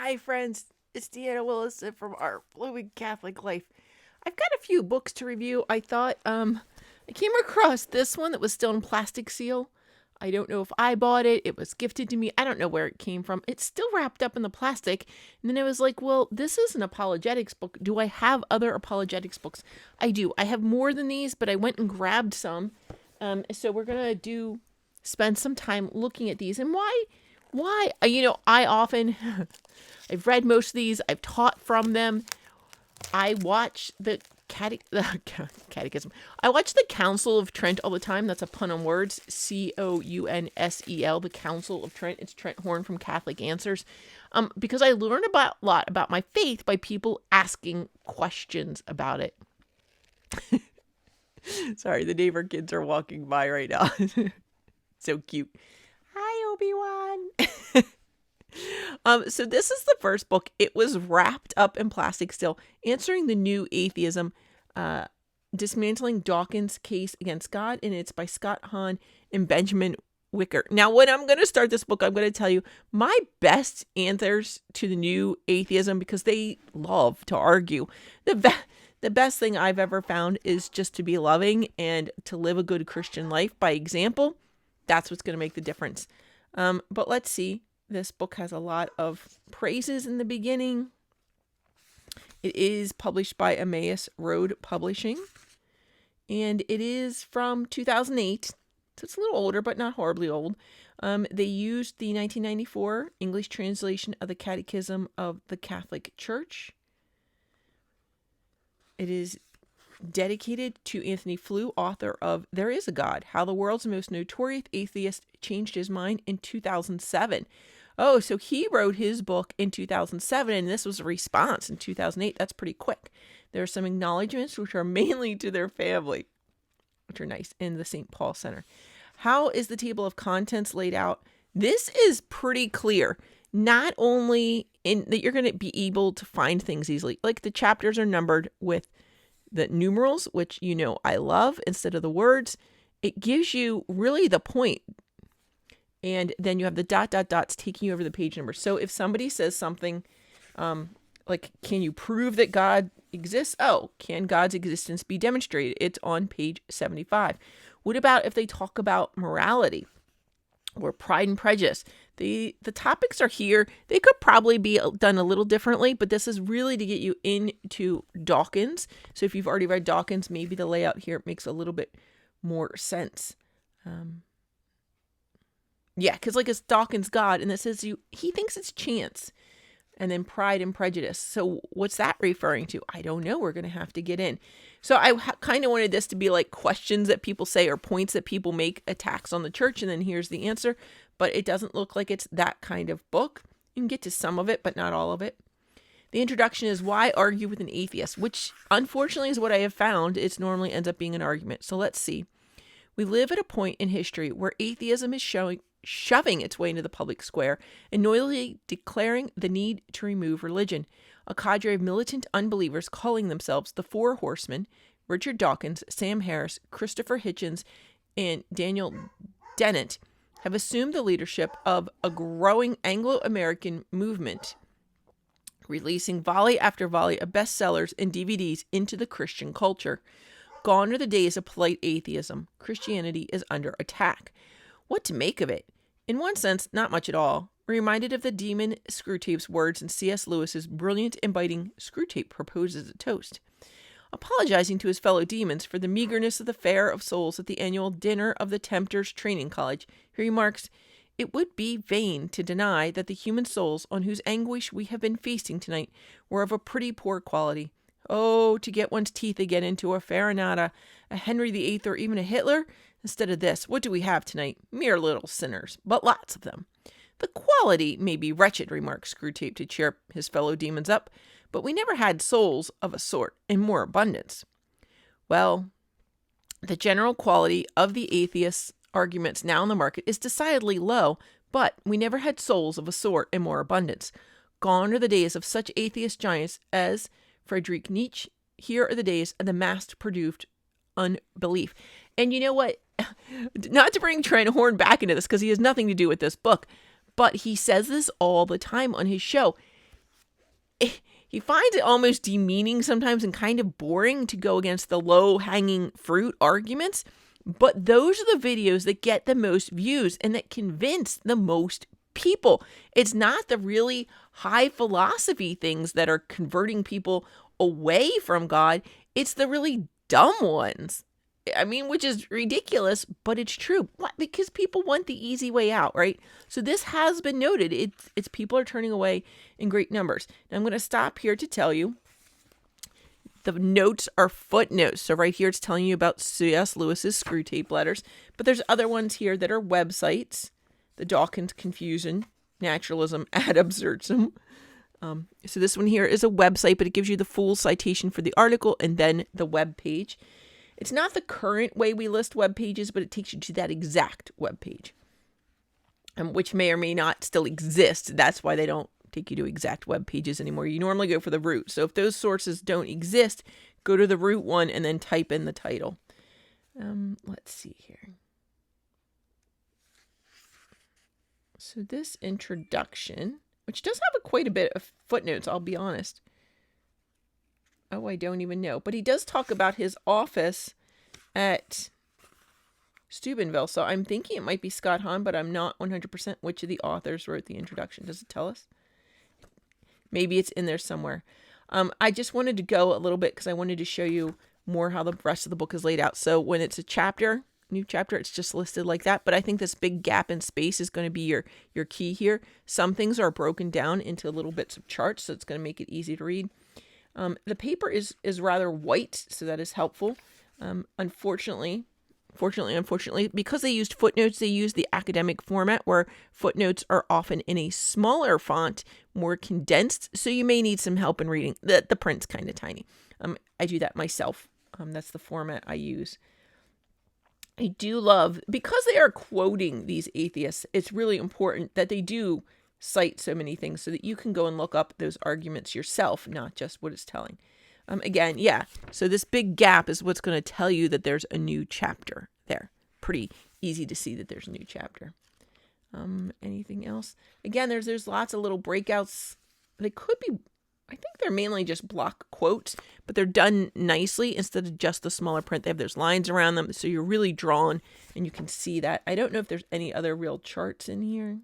Hi, friends. It's Deanna Willison from Our Blooming Catholic Life. I've got a few books to review. I thought I came across this one that was still in plastic seal. I don't know if I bought it. It was gifted to me. I don't know where it came from. It's still wrapped up in the plastic. And then I was like, well, this is an apologetics book. Do I have other apologetics books? I do. I have more than these, but I went and grabbed some. So we're going to spend some time looking at these. And why? I often, I've read most of these. I've taught from them. I watch the catechism. I watch the Council of Trent all the time. That's a pun on words. Counsel, the Council of Trent. It's Trent Horn from Catholic Answers. Because I learn a lot about my faith by people asking questions about it. Sorry, the neighbor kids are walking by right now. So cute. Hi, Obi-Wan. So this is the first book. It was wrapped up in plastic still, answering the new atheism, dismantling Dawkins' case against God, and it's by Scott Hahn and Benjamin Wiker. Now, when I'm going to start this book, I'm going to tell you my best answers to the new atheism, because they love to argue. The best thing I've ever found is just to be loving and to live a good Christian life by example. That's what's going to make the difference. But let's see. This book has a lot of praises in the beginning. It is published by Emmaus Road Publishing. And it is from 2008. So it's a little older, but not horribly old. They used the 1994 English translation of the Catechism of the Catholic Church. It is dedicated to Anthony Flew, author of There Is a God, How the World's Most Notorious Atheist Changed His Mind in 2007. Oh, so he wrote his book in 2007, and this was a response in 2008. That's pretty quick. There are some acknowledgments, which are mainly to their family, which are nice, in the St. Paul Center. How is the table of contents laid out? This is pretty clear. Not only in that you're going to be able to find things easily, like the chapters are numbered with the numerals, which I love, instead of the words. It gives you really the point. And then you have the ... dots taking you over the page number. So if somebody says something like, can you prove that God exists? Oh, can God's existence be demonstrated? It's on page 75. What about if they talk about morality or Pride and Prejudice? The topics are here. They could probably be done a little differently, but this is really to get you into Dawkins. So if you've already read Dawkins, maybe the layout here makes a little bit more sense. Because like it's Dawkins' God, and it says he thinks it's chance. And then Pride and Prejudice. So what's that referring to? I don't know. We're going to have to get in. So I kind of wanted this to be like questions that people say or points that people make, attacks on the church, and then here's the answer. But it doesn't look like it's that kind of book. You can get to some of it, but not all of it. The introduction is why argue with an atheist, which unfortunately is what I have found. It normally ends up being an argument. So let's see. We live at a point in history where atheism is shoving its way into the public square and noisily declaring the need to remove religion. A cadre of militant unbelievers calling themselves the Four Horsemen, Richard Dawkins, Sam Harris, Christopher Hitchens, and Daniel Dennett, have assumed the leadership of a growing Anglo-American movement, releasing volley after volley of bestsellers and DVDs into the Christian culture. Gone are the days of polite atheism. Christianity is under attack. What to make of it? In one sense, not much at all. Reminded of the demon Screwtape's words in C.S. Lewis's brilliant and biting Screwtape proposes a toast. Apologizing to his fellow demons for the meagerness of the fare of souls at the annual dinner of the Tempters Training College, he remarks, "It would be vain to deny that the human souls on whose anguish we have been feasting tonight were of a pretty poor quality. Oh, to get one's teeth again into a Farinata, a Henry VIII, or even a Hitler. Instead of this, what do we have tonight? Mere little sinners, but lots of them. The quality may be wretched," remarks Screwtape to cheer his fellow demons up, "but we never had souls of a sort in more abundance." Well, the general quality of the atheist arguments now in the market is decidedly low, but we never had souls of a sort in more abundance. Gone are the days of such atheist giants as Friedrich Nietzsche. Here are the days of the mass-produced unbelief. And you know what? Not to bring Trent Horn back into this, because he has nothing to do with this book, but he says this all the time on his show. he finds it almost demeaning sometimes and kind of boring to go against the low-hanging fruit arguments. But those are the videos that get the most views and that convince the most people. It's not the really high philosophy things that are converting people away from God. It's the really dumb ones. I mean, which is ridiculous, but it's true. Why? Because people want the easy way out, right? So this has been noted. It's people are turning away in great numbers. Now I'm going to stop here to tell you the notes are footnotes. So right here it's telling you about C.S. Lewis's Screw Tape Letters, but there's other ones here that are websites. The Dawkins Confusion, Naturalism ad Absurdum. So this one here is a website, but it gives you the full citation for the article and then the web page. It's not the current way we list web pages, but it takes you to that exact web page, which may or may not still exist. That's why they don't take you to exact web pages anymore. You normally go for the root. So if those sources don't exist, go to the root one and then type in the title. Let's see here. So this introduction, which does have quite a bit of footnotes, I'll be honest. Oh, I don't even know. But he does talk about his office at Steubenville. So I'm thinking it might be Scott Hahn, but I'm not 100% which of the authors wrote the introduction. Does it tell us? Maybe it's in there somewhere. I just wanted to go a little bit because I wanted to show you more how the rest of the book is laid out. So when it's a chapter, new chapter, it's just listed like that. But I think this big gap in space is going to be your key here. Some things are broken down into little bits of charts, so it's going to make it easy to read. The paper is rather white, so that is helpful. Unfortunately, because they used footnotes, they used the academic format where footnotes are often in a smaller font, more condensed, so you may need some help in reading. The print's kind of tiny. I do that myself. That's the format I use. I do love, because they are quoting these atheists, it's really important that they do cite so many things so that you can go and look up those arguments yourself, not just what it's telling. Again, yeah, so this big gap is what's going to tell you that there's a new chapter there. Pretty easy to see that there's a new chapter. Anything else? Again, there's lots of little breakouts. They could be, I think they're mainly just block quotes, but they're done nicely instead of just the smaller print. They have those lines around them, so you're really drawn and you can see that. I don't know if there's any other real charts in here.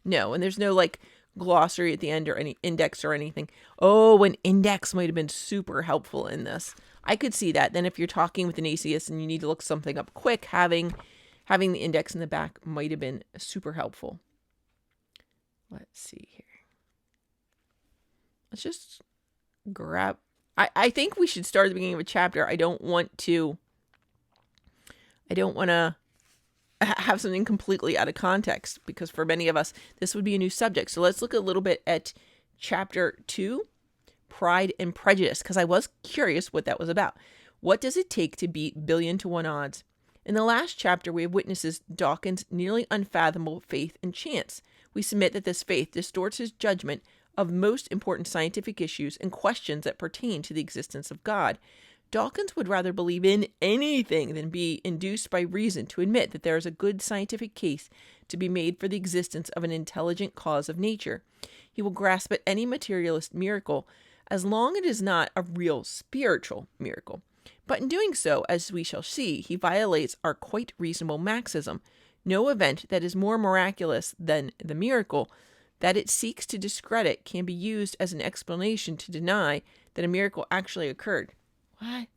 No, and there's no like glossary at the end or any index or anything. Oh, an index might have been super helpful in this. I could see that. Then if you're talking with an atheist and you need to look something up quick, having the index in the back might have been super helpful. Let's see here. Let's just grab. I think we should start at the beginning of a chapter. I don't want to have something completely out of context, because for many of us, this would be a new subject. So let's look a little bit at chapter 2, Pride and Prejudice, because I was curious what that was about. What does it take to beat 1,000,000,000 to 1 odds? In the last chapter, we have witnesses Dawkins' nearly unfathomable faith and chance. We submit that this faith distorts his judgment of most important scientific issues and questions that pertain to the existence of God. Dawkins would rather believe in anything than be induced by reason to admit that there is a good scientific case to be made for the existence of an intelligent cause of nature. He will grasp at any materialist miracle as long as it is not a real spiritual miracle. But in doing so, as we shall see, he violates our quite reasonable maxim. No event that is more miraculous than the miracle that it seeks to discredit can be used as an explanation to deny that a miracle actually occurred. What?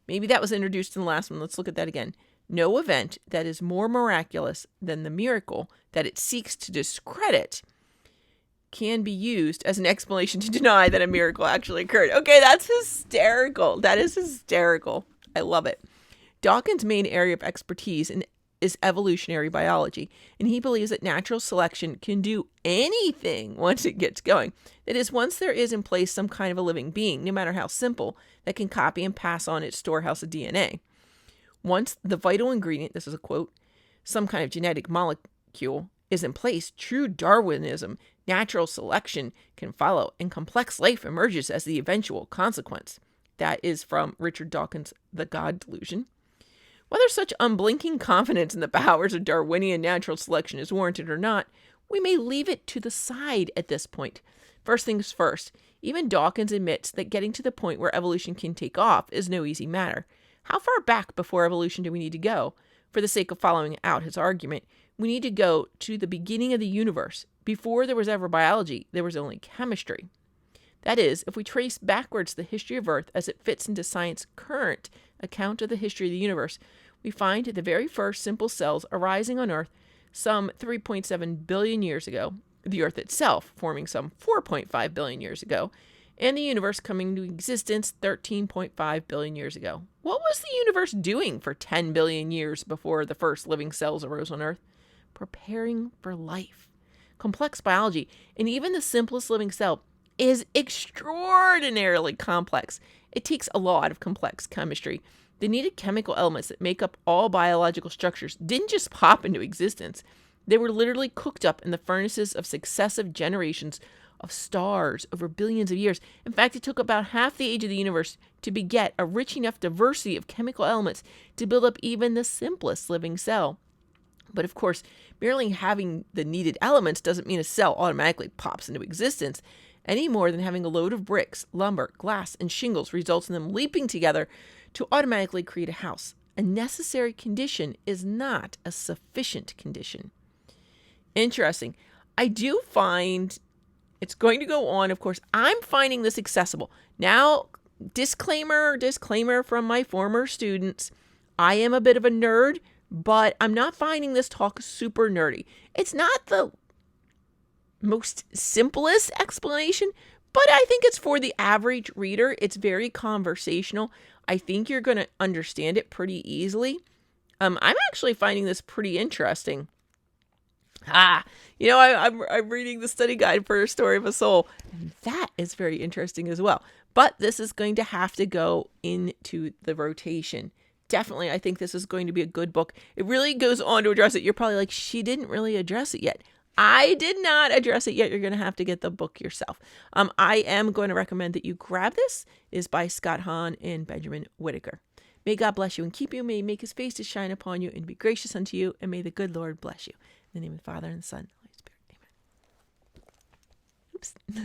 Maybe that was introduced in the last one. Let's look at that again. No event that is more miraculous than the miracle that it seeks to discredit can be used as an explanation to deny that a miracle actually occurred. Okay, that's hysterical. That is hysterical. I love it. Dawkins' main area of expertise is evolutionary biology, and he believes that natural selection can do anything once it gets going. That is, once there is in place some kind of a living being, no matter how simple, that can copy and pass on its storehouse of DNA. Once the vital ingredient, this is a quote, some kind of genetic molecule is in place, true Darwinism, natural selection, can follow, and complex life emerges as the eventual consequence. That is from Richard Dawkins' The God Delusion. Whether such unblinking confidence in the powers of Darwinian natural selection is warranted or not, we may leave it to the side at this point. First things first, even Dawkins admits that getting to the point where evolution can take off is no easy matter. How far back before evolution do we need to go? For the sake of following out his argument, we need to go to the beginning of the universe. Before there was ever biology, there was only chemistry. That is, if we trace backwards the history of Earth as it fits into science's current account of the history of the universe, we find the very first simple cells arising on Earth some 3.7 billion years ago, the Earth itself forming some 4.5 billion years ago, and the universe coming into existence 13.5 billion years ago. What was the universe doing for 10 billion years before the first living cells arose on Earth? Preparing for life. Complex biology, and even the simplest living cell, is extraordinarily complex. It takes a lot of complex chemistry. The needed chemical elements that make up all biological structures didn't just pop into existence. They were literally cooked up in the furnaces of successive generations of stars over billions of years. In fact, it took about half the age of the universe to beget a rich enough diversity of chemical elements to build up even the simplest living cell. But of course, merely having the needed elements doesn't mean a cell automatically pops into existence, any more than having a load of bricks, lumber, glass, and shingles results in them leaping together to automatically create a house. A necessary condition is not a sufficient condition. Interesting. I do find it's going to go on. Of course, I'm finding this accessible. Now, disclaimer from my former students. I am a bit of a nerd, but I'm not finding this talk super nerdy. It's not the most simplest explanation, but I think it's for the average reader. It's very conversational. I think you're going to understand it pretty easily. I'm actually finding this pretty interesting. I'm reading the study guide for A Story of a Soul, and that is very interesting as well. But this is going to have to go into the rotation. Definitely, I think this is going to be a good book. It really goes on to address it. You're probably like, she didn't really address it yet. I did not address it yet. You're going to have to get the book yourself. I am going to recommend that you grab this. It is by Scott Hahn and Benjamin Wiker. May God bless you and keep you. May he make his face to shine upon you and be gracious unto you. And may the good Lord bless you. In the name of the Father and the Son and the Holy Spirit. Amen. Oops.